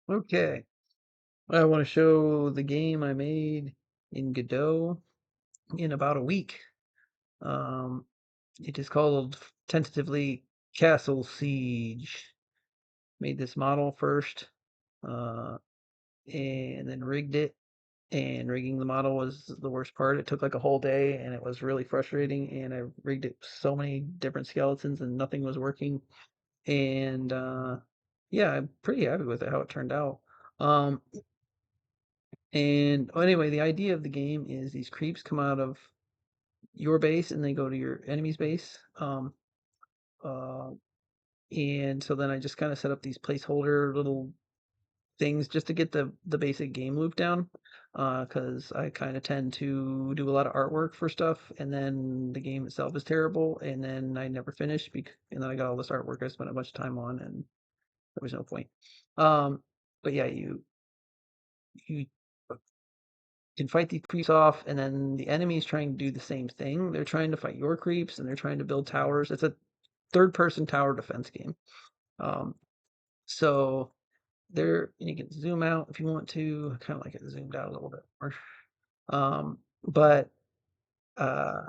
Okay. I want to show the game I made in Godot in about a week. Um, it is called tentatively Castle Siege. Made this model first, uh, and then rigged it. And rigging the model was the worst part. It took like a whole day, and it was really frustrating. And I rigged it so many different skeletons, and nothing was working. And yeah, I'm pretty happy with it how it turned out. Um, And anyway, the idea of the game is these creeps come out of your base and they go to your enemy's base. Uh, and so then I just kind of set up these placeholder little things just to get the basic game loop down. Because I kind of tend to do a lot of artwork for stuff, and then the game itself is terrible, and then I never finish and then I got all this artwork I spent a bunch of time on, and there was no point. Um, but yeah, you can fight these creeps off, and then the enemy is trying to do the same thing. They're trying to fight your creeps, and they're trying to build towers. It's a third-person tower defense game. Um, so there, and you can zoom out if you want to. I kind of like it zoomed out a little bit more. But uh,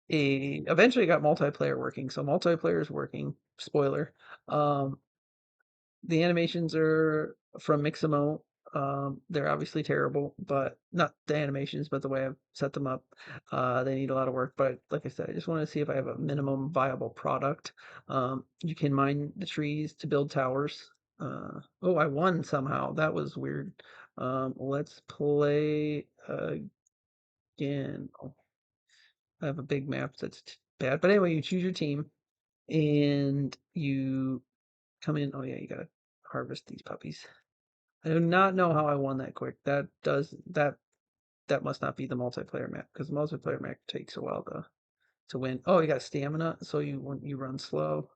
eventually got multiplayer working. So multiplayer is working. Spoiler. Um, The animations are from Mixamo. They're obviously terrible, but not the animations, but the way I've set them up. They need a lot of work, but like I said, I just want to see if I have a minimum viable product. You can mine the trees to build towers. Oh, I won somehow. That was weird. Let's play again. Oh, I have a big map that's bad, but anyway, you choose your team and you come in. Oh yeah, you gotta harvest these puppies. I do not know how I won that quick. That must not be the multiplayer map because the multiplayer map takes a while to win. Oh, you got stamina, so you run slow,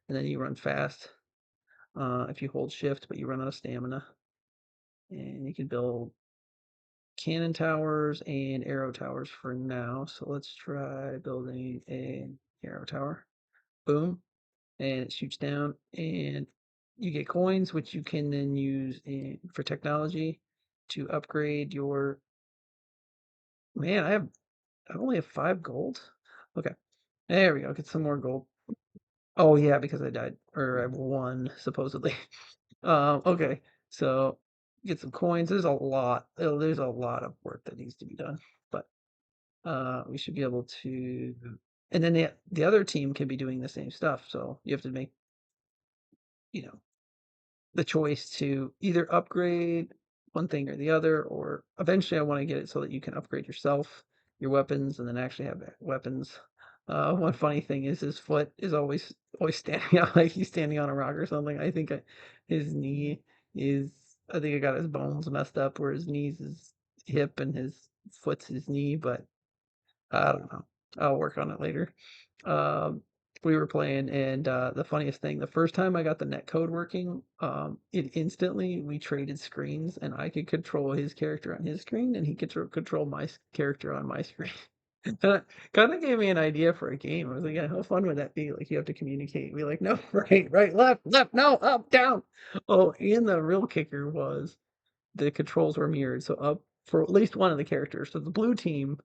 and then you run fast. If you hold shift, but you run out of stamina, and you can build cannon towers and arrow towers for now. So let's try building an arrow tower. Boom, and it shoots down, and you get coins, which you can then use for technology to upgrade your. Man, I only have 5 gold? Okay. There we go, get some more gold. Oh, yeah, because I died, or I won, supposedly. Okay, so get some coins. There's a lot of work that needs to be done, but, we should be able to and then the other team can be doing the same stuff, so you have to make, you know, the choice to either upgrade one thing or the other, or eventually I want to get it so that you can upgrade yourself, your weapons, and then actually have weapons. One funny thing is his foot is always standing out like he's standing on a rock or something. His knee is I think I got his bones messed up where his knee's his hip and his foot's his knee, but I don't know. I'll work on it later. Um, we were playing, and the funniest thing, the first time I got the net code working, it instantly we traded screens, and I could control his character on his screen, and he could control my character on my screen. That kind of gave me an idea for a game. I was like, yeah, how fun would that be? Like, you have to communicate. Be like, no, right, left, no, up, down. Oh, and the real kicker was the controls were mirrored. So up for at least one of the characters. So the blue team,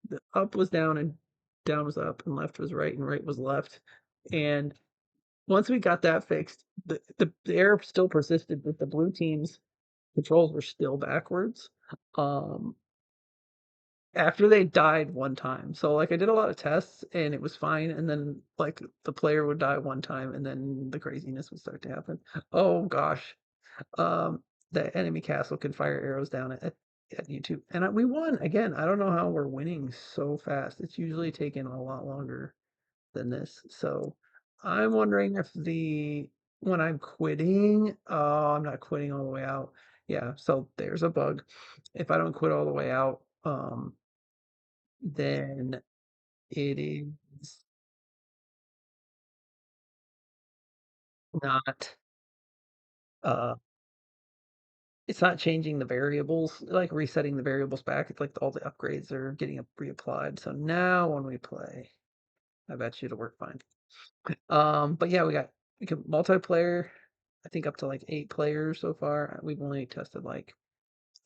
the up was down and down was up and left was right and right was left. And once we got that fixed, the error still persisted, but the blue team's controls were still backwards. Um, after they died one time. So like I did a lot of tests and it was fine, and then like the player would die one time and then the craziness would start to happen. Oh gosh. Um, the enemy castle can fire arrows down at you too. And we won again. I don't know how we're winning so fast. It's usually taken a lot longer than this. So I'm wondering if when I'm quitting, oh, I'm not quitting all the way out. Yeah, so there's a bug. If I don't quit all the way out, then it is not uh it's not changing the variables, like resetting the variables back. It's like all the upgrades are getting reapplied. So now when we play, I bet you it'll work fine. But yeah, we can multiplayer, I think up to like 8 players so far. We've only tested like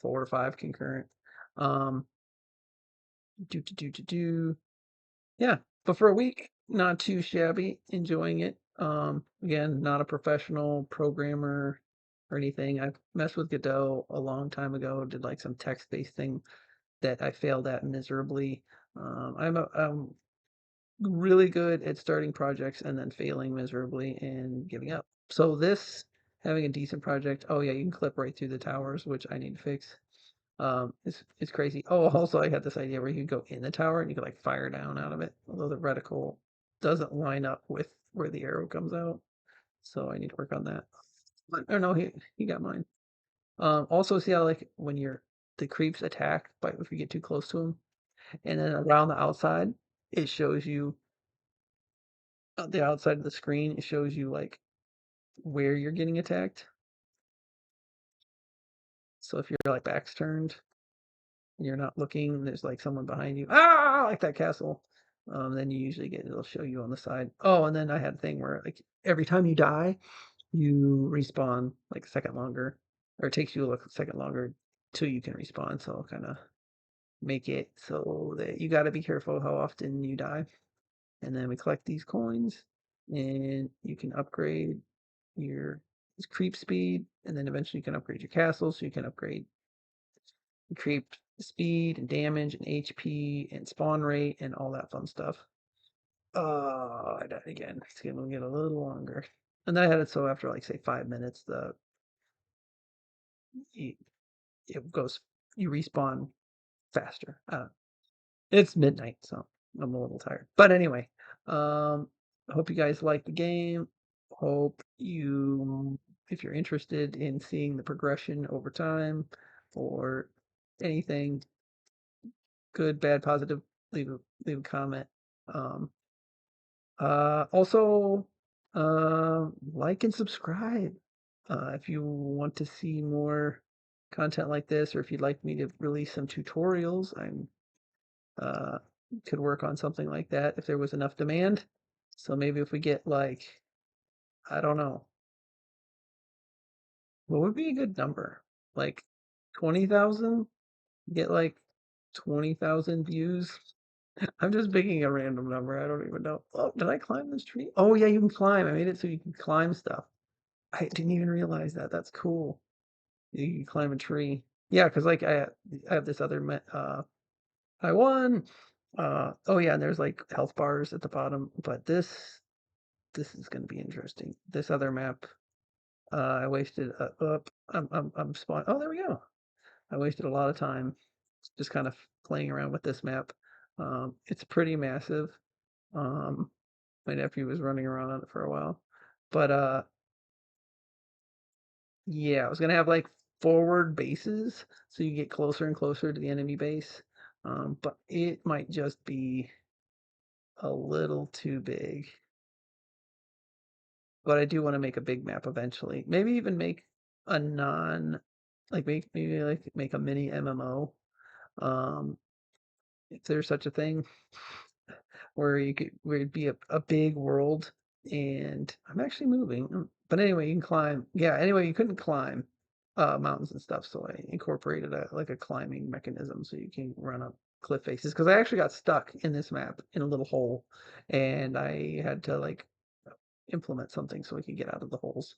4 or 5 concurrent. Um, do. Yeah, but for a week, not too shabby, enjoying it. Again, not a professional programmer or anything. I've messed with Godot a long time ago, did like some text-based thing that I failed at miserably. I'm really good at starting projects and then failing miserably and giving up. So this having a decent project, oh yeah, you can clip right through the towers, which I need to fix. It's crazy. Oh, also I had this idea where you could go in the tower and you could like fire down out of it, although the reticle doesn't line up with where the arrow comes out. So I need to work on that. But oh no, he got mine. Also see how like when you're the creeps attack by if you get too close to them, and then around the outside, it shows you the outside of the screen. It shows you like where you're getting attacked. So if you're like back's turned, you're not looking, there's like someone behind you, like that castle. Then you usually it'll show you on the side. Oh, and then I had a thing where like every time you die, you respawn like a second longer, or it takes you like a second longer till you can respawn. So kind of make it so that you got to be careful how often you die. And then we collect these coins, and you can upgrade your creep speed, and then eventually you can upgrade your castle, so you can upgrade creep speed and damage and HP and spawn rate and all that fun stuff. Oh, I died again. It's gonna get a little longer. And then I had it so after like say 5 minutes, it, it goes you respawn faster. It's midnight, so I'm a little tired. But anyway, I hope you guys like the game. Hope you, if you're interested in seeing the progression over time or anything, good, bad, positive, leave a comment. Um, also, like and subscribe if you want to see more content like this, or if you'd like me to release some tutorials. I'm uh, could work on something like that if there was enough demand. So maybe if we get like, I don't know, what would be a good number? Like 20,000? Get like 20,000 views. I'm just picking a random number. I don't even know. Oh, did I climb this tree? Oh yeah, you can climb. I made it so you can climb stuff. I didn't even realize that. That's cool. You can climb a tree. Yeah, because like I have this other I won. Oh yeah, and there's like health bars at the bottom, but this is going to be interesting. This other map, I wasted up. I'm spawn. Oh, there we go. I wasted a lot of time just kind of playing around with this map. It's pretty massive. Um, my nephew was running around on it for a while, but yeah, I was gonna have like forward bases, so you get closer and closer to the enemy base. But it might just be a little too big. But I do want to make a big map eventually. Maybe even make a non, like maybe like make a mini MMO. Um, if there's such a thing, where it'd be a big world. And I'm actually moving. But anyway, you can climb. Yeah, anyway, you couldn't climb mountains and stuff, so I incorporated a climbing mechanism so you can run up cliff faces. Because I actually got stuck in this map in a little hole, and I had to like implement something so we could get out of the holes.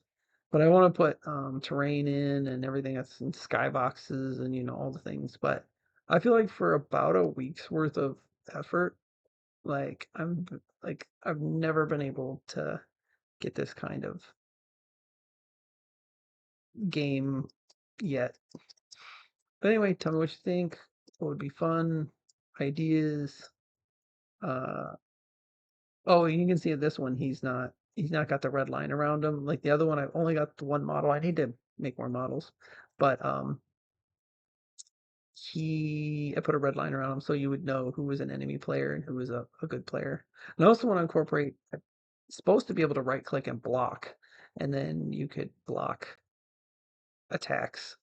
But I want to put terrain in and everything that's in skyboxes and all the things. But I feel like for about a week's worth of effort, like I've never been able to get this kind of game yet. But anyway, tell me what you think. What would be fun? Ideas. Uh oh, you can see this one. He's not got the red line around him. Like the other one, I've only got the one model. I need to make more models. But I put a red line around him so you would know who was an enemy player and who was a good player. And I also want to incorporate supposed to be able to right click and block, and then you could block attacks,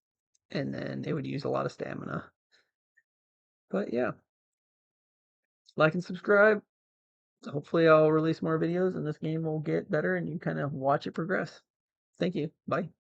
and then it would use a lot of stamina. But yeah, like and subscribe. So hopefully I'll release more videos and this game will get better and you kind of watch it progress. Thank you. Bye.